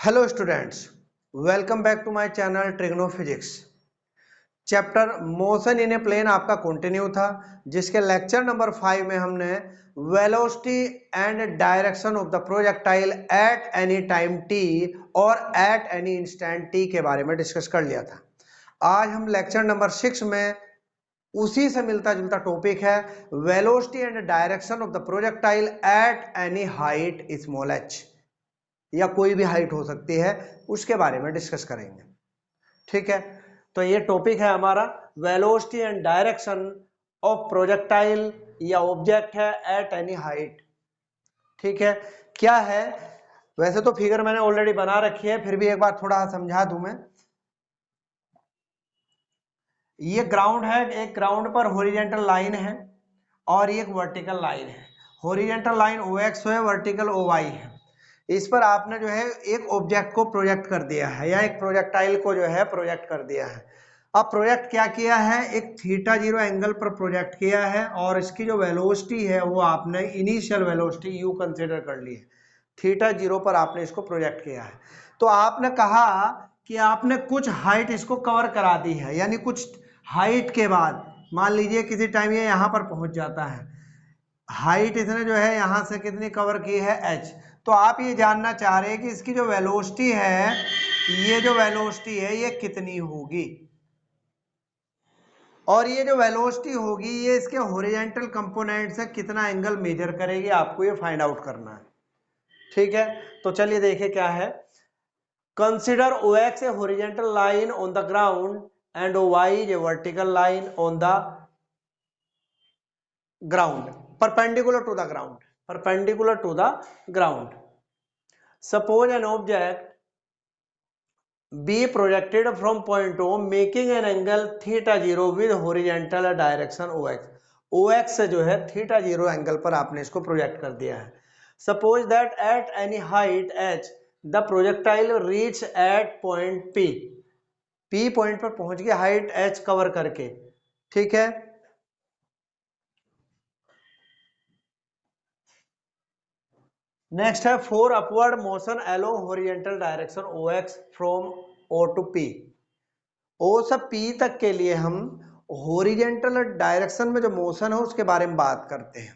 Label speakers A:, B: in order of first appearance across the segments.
A: Hello students, welcome back to my channel trigno physics. Chapter motion in a plane आपका continue था, जिसके lecture number 5 में हमने velocity and direction of the projectile at any time t और at any instant t के बारे में discuss कर लिया था। आज हम लेक्चर नंबर 6 में उसी से मिलता जुलता टॉपिक है velocity and direction of the projectile at any height small H, या कोई भी हाइट हो सकती है, उसके बारे में डिस्कस करेंगे। ठीक है, तो ये टॉपिक है हमारा velocity and direction of projectile या ऑब्जेक्ट है एट एनी हाइट। ठीक है, क्या है? वैसे तो फिगर मैंने ऑलरेडी बना रखी है, फिर भी एक बार थोड़ा समझा दूं मैं। ये ग्राउंड है, एक ग्राउंड पर हॉरिजॉन्टल लाइन है और एक वर्टिकल लाइन है। हॉरिजॉन्टल लाइन OX है, वर्टिकल OY है। इस पर आपने जो है एक ऑब्जेक्ट को प्रोजेक्ट कर दिया है, या एक प्रोजेक्टाइल को जो है प्रोजेक्ट कर दिया है। अब प्रोजेक्ट क्या किया है? एक थीटा 0 एंगल पर प्रोजेक्ट किया है, और इसकी जो वेलोसिटी है वो आपने इनिशियल वेलोसिटी u कंसीडर कर ली है। थीटा 0 पर आपने इसको प्रोजेक्ट किया है। तो आपने कहा कि आपने कुछ हाइट इसको कवर करा दी है, यानी कुछ हाइट के बाद मान लीजिए किसी टाइम ये यहाँ पर पहुंच जाता है। हाइट इसने जो है यहां से कितनी कवर की है? h। तो आप ये जानना चाह रहे हैं कि इसकी जो वेलोसिटी है, ये जो वेलोसिटी है ये कितनी होगी, और ये जो वेलोसिटी होगी ये इसके हॉरिजॉन्टल कंपोनेंट से कितना एंगल मेजर करेगी, आपको ये फाइंड आउट करना है। ठीक है, तो चलिए देखिए क्या है। Consider OX A horizontal line on the ground and OY is a vertical line on the ground perpendicular to the ground. Suppose an object be projected from point O making an angle theta 0 with horizontal direction OX से जो है theta 0 angle पर आपने इसको project कर दिया है। Suppose that at any height h the projectile reach at point P point पर पहुंच गया हाइट h कवर करके। ठीक है, नेक्स्ट है for upward motion along horizontal direction OX from O to P। O से P तक के लिए हम हॉरिजॉन्टल डायरेक्शन में जो मोशन है उसके बारे में बात करते हैं।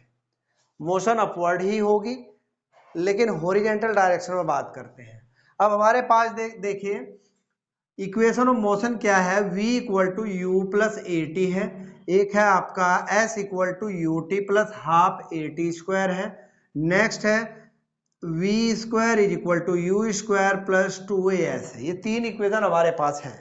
A: मोशन अपवर्ड ही होगी, लेकिन हॉरिजॉन्टल डायरेक्शन में बात करते हैं। अब हमारे पास देखिए इक्वेशन ऑफ मोशन क्या है? v equal to u plus AT है, एक है आपका s equal to UT plus half AT square है। नेक्स्ट है v square is equal to u square plus 2AS है। ये तीन इक्वेशन हमारे पास है।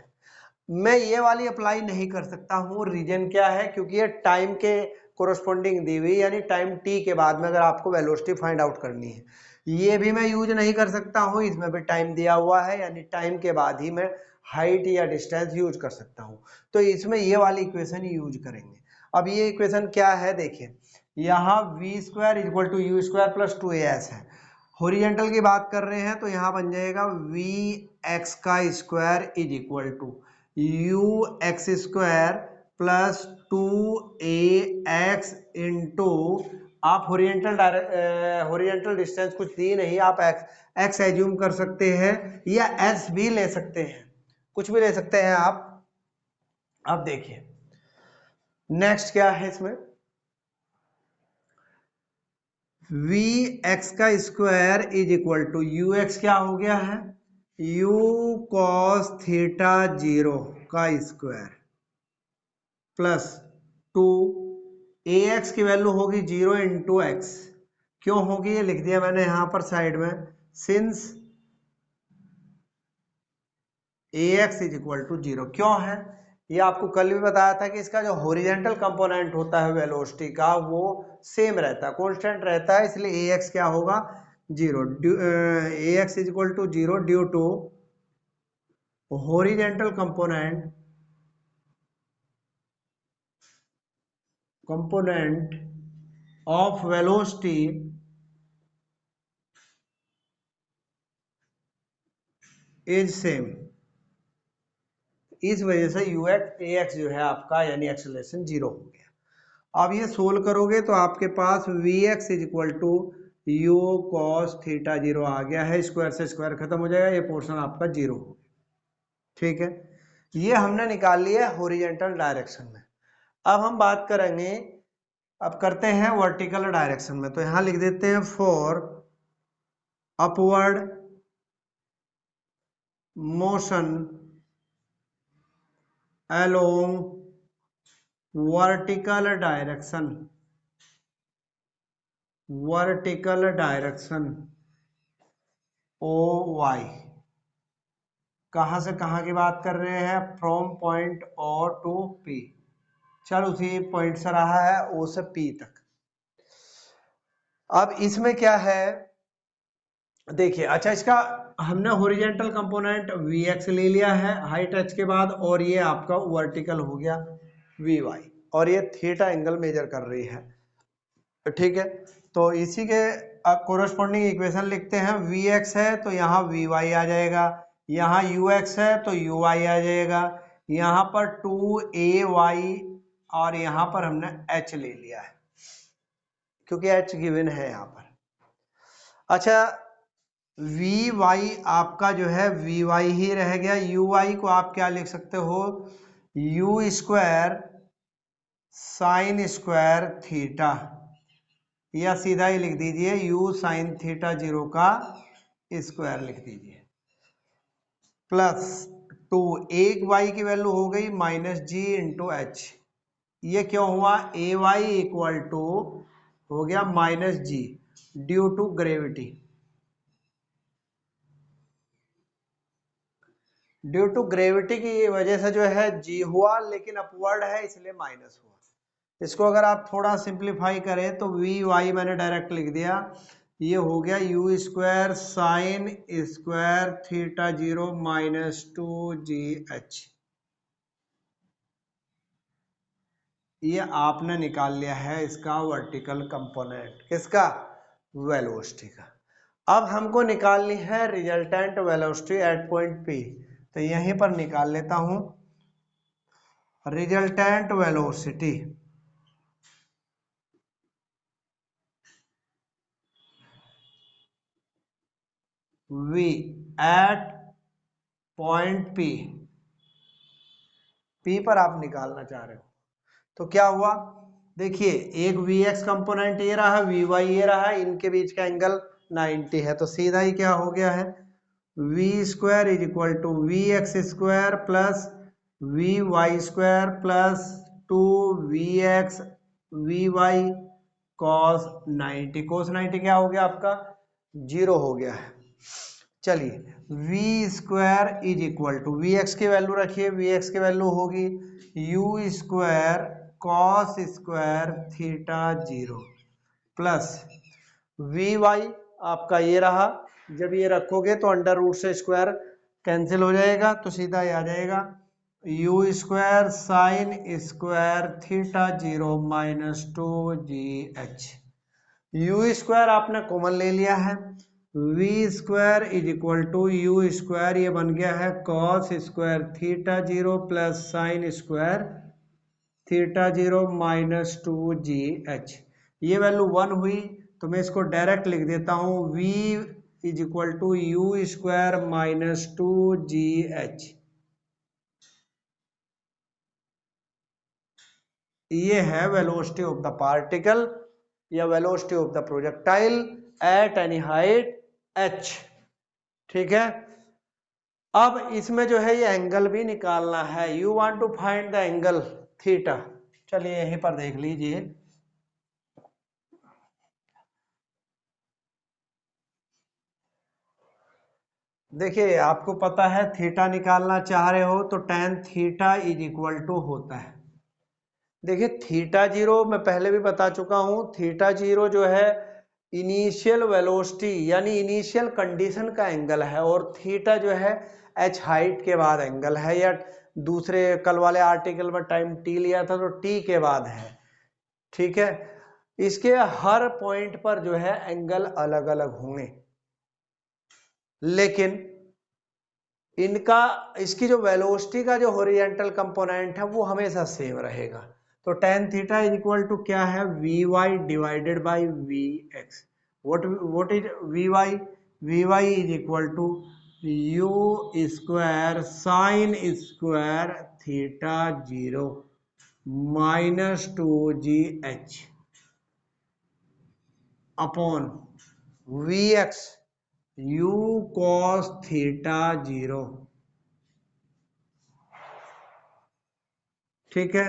A: मैं ये वाली अप्लाई नहीं कर सकता हूँ, रीजन क्या है? क्योंकि ये टाइम के कोरस्पॉन्डिंग दी हुई, यानी टाइम t के बाद में अगर आपको वेलोसिटी फाइंड आउट करनी है, ये भी मैं यूज नहीं कर सकता हूँ। इसमें भी टाइम दिया हुआ है, यानी टाइम के बाद ही मैं हाइट या डिस्टेंस यूज कर सकता हूँ। तो इसमें ये वाली इक्वेशन ही यूज करेंगे। अब ये इक्वेशन क्या है? देखिए यहाँ v square equal to u square plus 2AS है। हॉरिजॉन्टल की बात कर रहे हैं तो यहाँ बन जाएगा vx का square is equal to u x square plus 2AX into, आप हॉरिजॉन्टल डिस्टेंस कुछ दी नहीं, आप x एज्यूम कर सकते हैं या s भी ले सकते हैं, कुछ भी ले सकते हैं आप। अब देखिए नेक्स्ट क्या है इसमें, vx का square is equal to ux क्या हो गया है? u cos थीटा 0 का स्क्वायर प्लस 2AX की वैल्यू होगी 0 इंटू एक्स। क्यों होगी ये लिख दिया मैंने यहां पर साइड में, since AX is equal to 0। क्यों है? ये आपको कल भी बताया था कि इसका जो हॉरिजॉन्टल कंपोनेंट होता है वेलोसिटी का वो सेम रहता है, कांस्टेंट रहता है, इसलिए AX क्या होगा? 0। AX is equal to 0 due to horizontal component of velocity is same। इस वजह से AX जो है आपका यानी एक्सेलरेशन 0 हो गया। अब ये सोल्व करोगे तो आपके पास Vx is equal to u cos theta zero आ गया है, स्क्वायर से स्क्वायर खत्म हो जाएगा, ये पोर्शन आपका जीरो हो गया। ठीक है, ये हमने निकाल लिया हॉरिजॉन्टल डायरेक्शन में। अब हम बात करेंगे, अब करते हैं वर्टिकल डायरेक्शन में। तो यहां लिख देते हैं for upward motion along vertical direction, vertical direction O Y. कहां से कहां की बात कर रहे हैं? From point O to P. चल उसी पॉइंट से रहा है ओ से पी तक। अब इसमें क्या है, देखिए, अच्छा इसका हमने हॉरिजॉन्टल कंपोनेंट Vx ले लिया है हाइट h के बाद, और ये आपका वर्टिकल हो गया Vy, और ये थीटा एंगल मेजर कर रही है। ठीक है, तो इसी के कोरस्पॉन्डिंग इक्वेशन लिखते हैं। Vx है तो यहाँ Vy आ जाएगा, यहाँ Ux है तो Uy आ जाएगा, यहाँ पर 2ay, और यहाँ पर हमने h ले लिया है क्योंकि h गिवन है यहाँ पर। अच्छा, Vy आपका जो है Vy ही रह गया। Uy को आप क्या लिख सकते हो? U square sine square theta, या सीधा ही लिख दीजिए U साइन थीटा जीरो का स्क्वायर लिख दीजिए, प्लस 2, एक y की वैल्यू हो गई माइनस जी इंटू एच। ये क्यों हुआ? ए वाई इक्वल टू हो गया minus g due to gravity, due to gravity की वजह से जो है जी हुआ, लेकिन अपवर्ड है इसलिए माइनस हुआ। इसको अगर आप थोड़ा सिंप्लीफाई करें तो वी वाई मैंने डायरेक्ट लिख दिया, ये हो गया u square sine square theta zero minus 2gh। ये आपने निकाल लिया है इसका वर्टिकल कंपोनेंट, किसका? वेलोसिटी का। अब हमको निकालनी है resultant velocity at point P, तो यहीं पर निकाल लेता हूं resultant velocity v at point P, P पर आप निकालना चाह रहे हो। तो क्या हुआ, देखिए एक Vx कंपोनेंट ये रहा, Vy ये रहा, इनके बीच का एंगल 90 है, तो सीधा ही क्या हो गया है, v square is equal to v x square plus v y square plus 2vx vy cos 90। cos 90 क्या हो गया आपका? जीरो हो गया है। चलिए, v square is equal to v x की वैल्यू रखिए, वी एक्स की वैल्यू होगी u square cos square theta zero plus v y आपका ये रहा। जब ये रखोगे तो अंडर रूट से स्क्वायर कैंसिल हो जाएगा, तो सीधा ये आ जाएगा u square sine square theta zero minus 2gh। U square आपने कॉमन ले लिया है, v square is equal to u square, ये बन गया है cos square theta zero plus sign square theta zero minus 2gh। ये वैल्यू 1 हुई, तो मैं इसको डायरेक्ट लिख देता हूं v इज equal to u square minus 2gh। ये है वेलोसिटी ऑफ द पार्टिकल या velocity of the projectile at any height h। ठीक है, अब इसमें जो है ये एंगल भी निकालना है, you want to find the angle theta. चलिए यहीं पर देख लीजिए, देखिए आपको पता है थीटा निकालना चाह रहे हो तो tan theta is equal to होता है, देखिए थीटा जीरो मैं पहले भी बता चुका हूं, थीटा जीरो जो है इनिशियल वेलोसिटी यानी इनिशियल कंडीशन का एंगल है, और थीटा जो है h हाइट के बाद एंगल है, या दूसरे कल वाले आर्टिकल में टाइम t लिया था तो t के बाद है। ठीक है, इसके हर पॉइंट पर जो है एंगल अलग अलग होंगे, लेकिन इनका इसकी जो वेलोसिटी का जो हॉरिजॉन्टल कंपोनेंट है वो हमेशा सेम रहेगा। तो tan theta is equal to क्या है, v y divided by v x. what is vy is equal to u square sin square theta 0 minus 2gh upon vx u cos theta 0। ठीक है,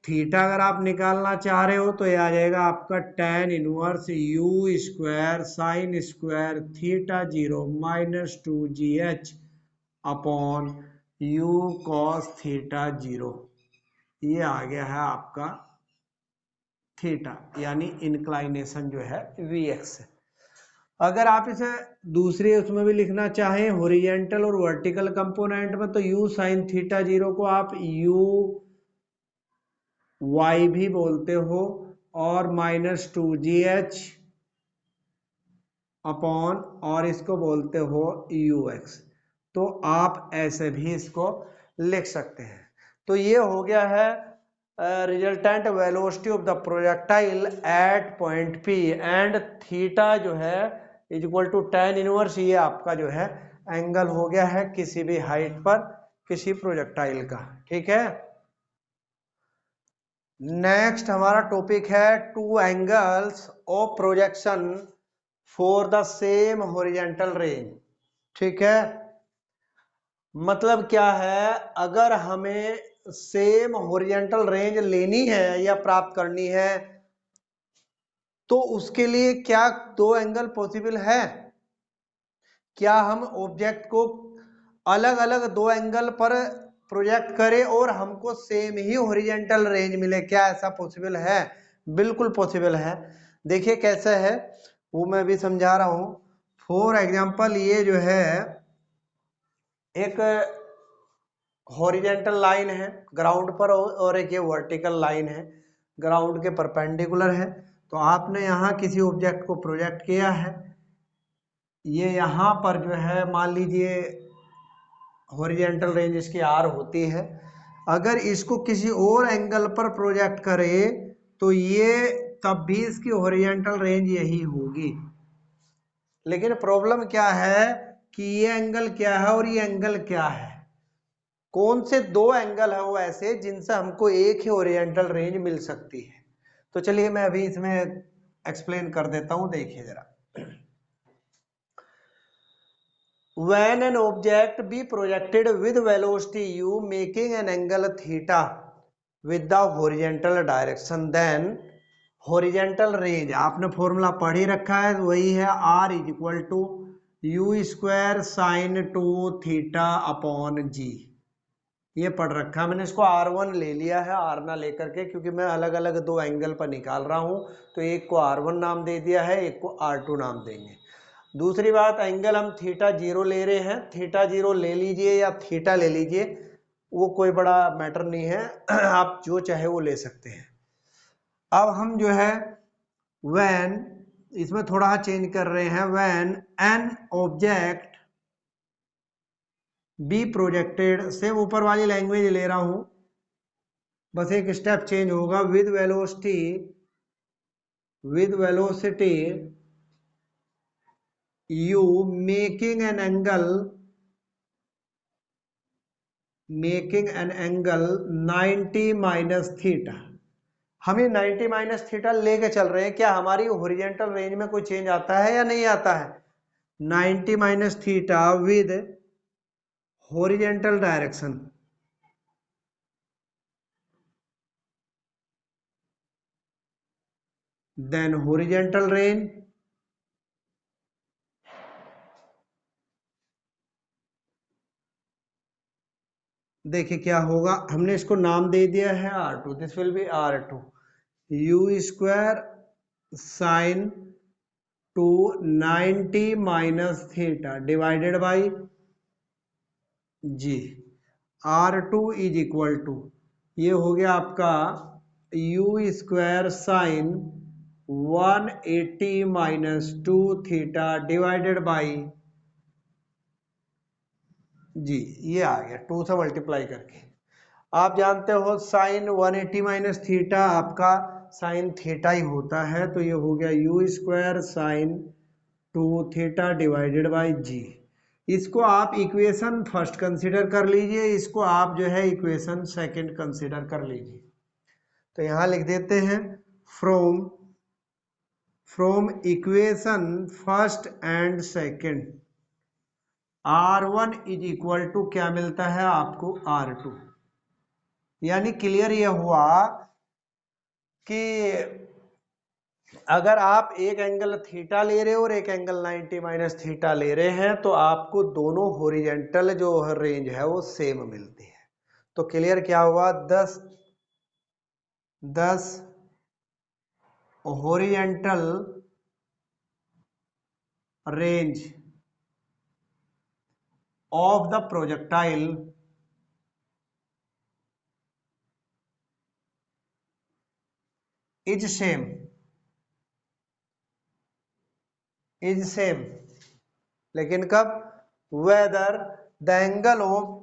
A: theta अगर आप निकालना चाह रहे हो तो ये आ जाएगा आपका tan inverse u square sine square theta 0 minus 2gh upon u cos theta 0। ये आ गया है आपका थीटा, यानी इंक्लाइनेशन जो है vx। अगर आप इसे दूसरे उसमें भी लिखना चाहें हॉरिजॉन्टल और वर्टिकल कंपोनेंट में, तो u साइन थीटा 0 को आप u y भी बोलते हो और माइनस 2gh अपॉन और इसको बोलते हो ux। तो आप ऐसे भी इसको लिख सकते हैं। तो ये हो गया है resultant velocity of the projectile at point P and theta जो है is equal to tan inverse, ये आपका जो है एंगल हो गया है किसी भी हाइट पर किसी प्रोजेक्टाइल का। ठीक है, नेक्स्ट हमारा टॉपिक है two angles of projection for the same horizontal range. ठीक है, मतलब क्या है, अगर हमें सेम हॉरिजॉन्टल रेंज लेनी है या प्राप्त करनी है तो उसके लिए क्या दो एंगल पॉसिबल है? क्या हम ऑब्जेक्ट को अलग अलग दो एंगल पर प्रोजेक्ट करें और हमको सेम ही हॉरिजॉन्टल रेंज मिले? क्या ऐसा पॉसिबल है? बिल्कुल पॉसिबल है। देखिए कैसे है वो मैं भी समझा रहा हूं। फॉर एग्जांपल ये जो है एक हॉरिजॉन्टल लाइन है ग्राउंड पर और एक ये वर्टिकल लाइन है ग्राउंड के परपेंडिकुलर है। तो आपने यहाँ किसी ऑब्जेक्ट को प्रोजेक्ट किया है, ये यहाँ पर जो है मान लीजिए हॉरिजॉन्टल रेंज इसकी आर होती है। अगर इसको किसी और एंगल पर प्रोजेक्ट करें तो ये तब भी इसकी हॉरिजॉन्टल रेंज यही होगी। लेकिन प्रॉब्लम क्या है कि ये एंगल क्या है और ये एंगल क्या है? कौन से दो एंगल है वो ऐसे जिनसे हमको एक ही हॉरिजॉन्टल रेंज मिल सकती है? तो चलिए मैं अभी इसमें एक्सप्लेन कर देता हूं, देखिए जरा। When an object be projected with velocity u making an angle theta with the horizontal direction, then horizontal range आपने फॉर्मूला पढ़ ही रखा है, वही है r is equal to u square sine 2 theta upon g. ये पढ़ रखा है मैंने, इसको R1 ले लिया है R ना लेकर के, क्योंकि मैं अलग अलग दो एंगल पर निकाल रहा हूं। तो एक को R1 नाम दे दिया है, एक को R2 नाम देंगे। दूसरी बात, एंगल हम थीटा 0 ले रहे हैं, थीटा 0 ले लीजिए या थीटा ले लीजिए, वो कोई बड़ा मैटर नहीं है आप जो चाहे वो ले सकते हैं। अब हम जो है व्हेन इसमें थोड़ा चेंज कर रहे हैं, when an object be projected, से ऊपर वाली लैंग्वेज ले रहा हूं, बस एक स्टेप चेंज होगा, with velocity u making an angle 90 minus theta. हम ये 90 माइनस थीटा लेके चल रहे हैं, क्या हमारी हॉरिजॉन्टल रेंज में कोई चेंज आता है या नहीं आता है? 90 minus theta with horizontal direction, then horizontal range देखिए क्या होगा, हमने इसको नाम दे दिया है R2, this will be R2 u square sine 2 90 minus theta divided by g. R2 is equal to, ये हो गया आपका u square sine 180 minus 2 theta divided by g, ये आ गया 2 से मल्टीप्लाई करके। आप जानते हो साइन 180 माइनस थीटा आपका साइन थीटा ही होता है, तो ये हो गया u square sine 2 theta divided by g. इसको आप इक्वेशन फर्स्ट कंसीडर कर लीजिए, इसको आप जो है इक्वेशन सेकंड कंसीडर कर लीजिए। तो यहां लिख देते हैं from equation first and second R1 is equal to क्या मिलता है आपको R2। यानी क्लियर ये हुआ कि अगर आप एक एंगल थीटा ले रहे हो और एक एंगल 90 माइनस थीटा ले रहे हैं तो आपको दोनों हॉरिजॉन्टल जो रेंज है वो सेम मिलती है। तो क्लियर क्या हुआ, 10 horizontal range of the projectile is same लेकिन कब, whether the angle of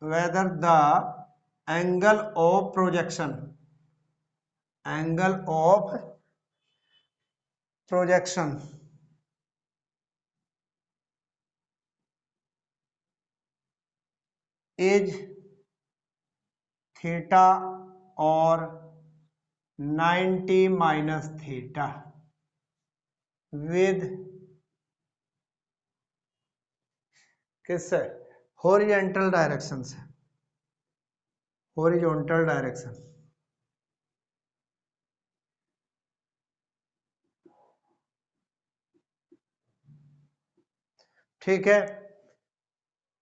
A: whether the angle of projection is theta or 90 minus theta with किससे, हॉरिजॉन्टल डायरेक्शन से, हॉरिजॉन्टल डायरेक्शन। ठीक है,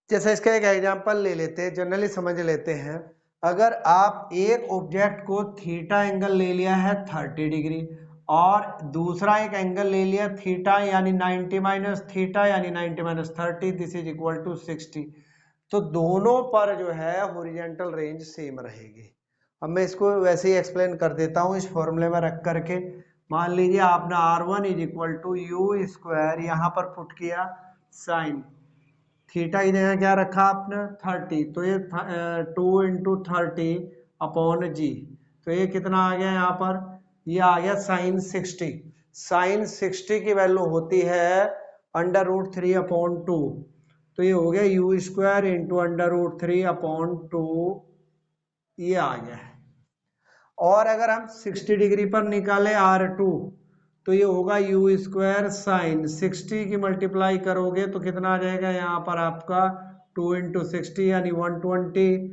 A: जैसे इसका एक एग्जांपल ले लेते हैं, जनरली समझ लेते हैं। अगर आप एक ऑब्जेक्ट को थीटा एंगल ले लिया है 30 डिग्री और दूसरा एक एंगल ले लिया थीटा यानी 90 माइनस थीटा यानी 90 minus 30, this is equal to 60, तो दोनों पर जो है हॉरिजॉन्टल रेंज सेम रहेगी। अब मैं इसको वैसे ही एक्सप्लेन कर देता हूँ इस फॉर्मूले में रख करके। मान लीजिए आपने R1 is equal to u square यहाँ पर पुट किया साइन थीटा की जगह क्या रखा आपने 30, तो ये 2 इंटू 30 अपॉन जी, तो ये कितना आ गया यहाँ पर, ये आ गया साइन 60। साइन 60 की वैल्यू होती है अंडर रूट 3 अपॉन 2, तो ये हो गया u square into under root 3 upon 2, ये आ गया है। और अगर हम 60 डिग्री पर निकाले R2 तो ये होगा यू स्क्वायर साइन 60 की मल्टीप्लाई करोगे तो कितना आ जाएगा यहाँ पर आपका 2 इंटू 60 यानी 120,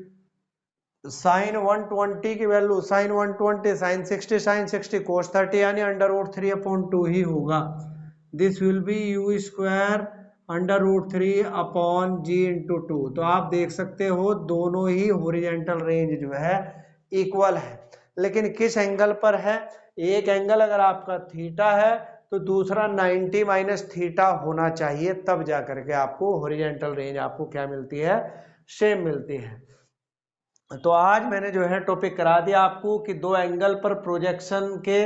A: साइन 120 की वैल्यू साइन 120 साइन 60 कोस 30 यानी अंडर रूट 3 अपॉन 2 ही होगा। This will be u square under root 3 upon g into 2। तो आप देख सकते हो दोनों ही हॉरिजॉन्टल रेंज जो है इक्वल है, लेकिन किस एंगल पर है, एक एंगल अगर आपका थीटा है तो दूसरा 90 माइनस थीटा होना चाहिए, तब जाकर के आपको हॉरिजॉन्टल रेंज आपको क्या मिलती है, सेम मिलती है। तो आज मैंने जो है टॉपिक करा दिया आपको कि दो एंगल पर प्रोजेक्शन के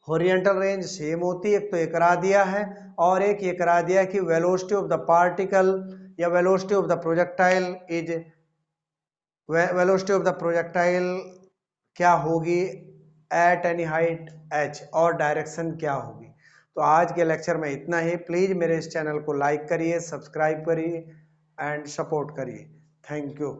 A: हॉरिजॉन्टल रेंज सेम होती है, एक तो ये करा दिया है और एक ये करा दिया कि वेलोसिटी ऑफ द पार्टिकल या velocity of the projectile is velocity of the projectile क्या होगी एट एनी हाइट h और डायरेक्शन क्या होगी। तो आज के लेक्चर में इतना ही। प्लीज मेरे इस चैनल को लाइक करिए, सब्सक्राइब करिए एंड सपोर्ट करिए। Thank you.